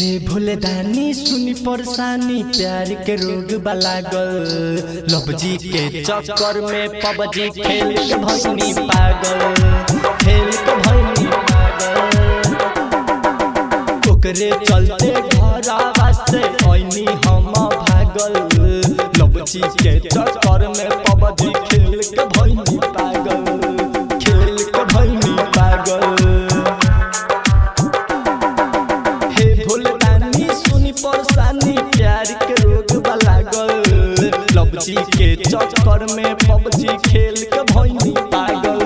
हे भोले दानी सुनी परेशानी प्यार के रोग लागल। लवजी के चक्कर में पबजी खेल के भइनी पागल, खेल के भइनी पागल। ओकरे चलते घर से ऐनी हम भागल। लवजी के चक्कर में पबजी खेल के भइनी पागल, खेल के भइनी पागल। परेशानी प्यार के रोग लागल। लवजी के चक्कर में पबजी खेल के भइनी पागल,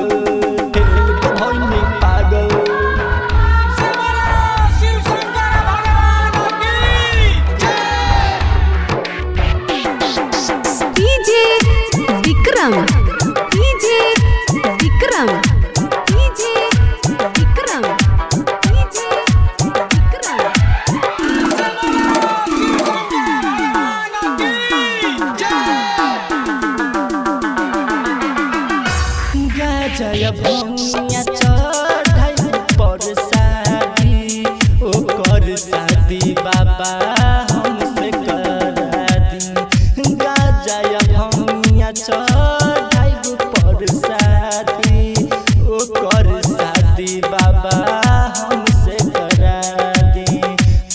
खेल के भइनी पागल। DJ Vikram, DJ Vikram, DJ Vikram, DJ Vikram. जय भैया चढ़ाई पर शादी, ओकर शादी बाबा हमसे करा दी। जय भैया चढ़ाई पर शादी, ओकर शादी बाबा हमसे करा दी।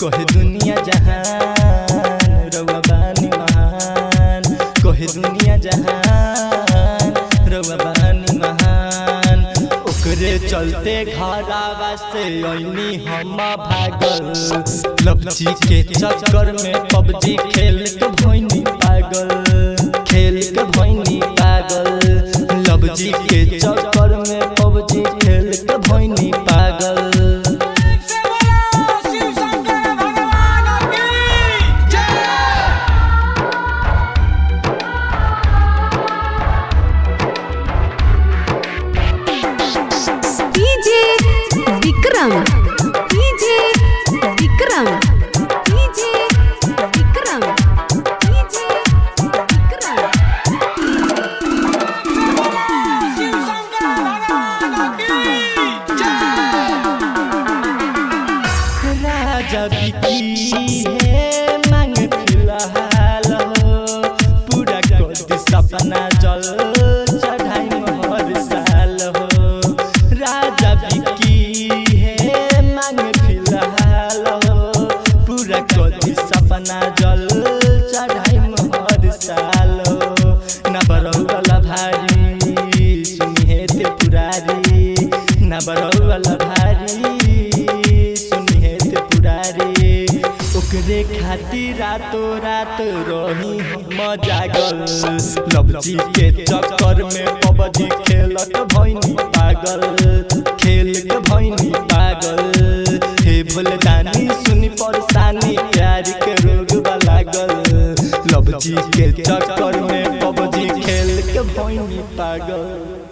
कहे दुनिया जहान रउआ बानी महान, कहे दुनिया जहान रउआ बानी महान। ओकरे चलते घरवा से ऐनी हम भागल। लवजी के चक्कर में पबजी खेल के भइनी पागल, खेल के भइनी पागल। लवजी के चक्कर में पबजी खेल के भइनी पागल। DJ Vikram, DJ Vikram, DJ Vikram, DJ Vikram. राजा बिकी है मांग फिलहाल हो, पूरा कर सपना जल चढ़ाई हर साल हो। राजा बिकी है मांग फिलहाल हो, पूरा कर सपना जल चढ़ाई हर साल हो। ना बरौला भारी सुनी है त्रिपुरारी, ना बरौला भारी सुनी है त्रिपुरारी। ओकरे खातिर रातो रात रही हम जागल। लवजी के चक्कर में पबजी खेलत भइनी पागल, खेल के भइनी पागल। हे भोले दानी सुनी परेशानी प्यार के रोग लागल। लवजी के चक्कर में पबजी खेल के भइनी पागल।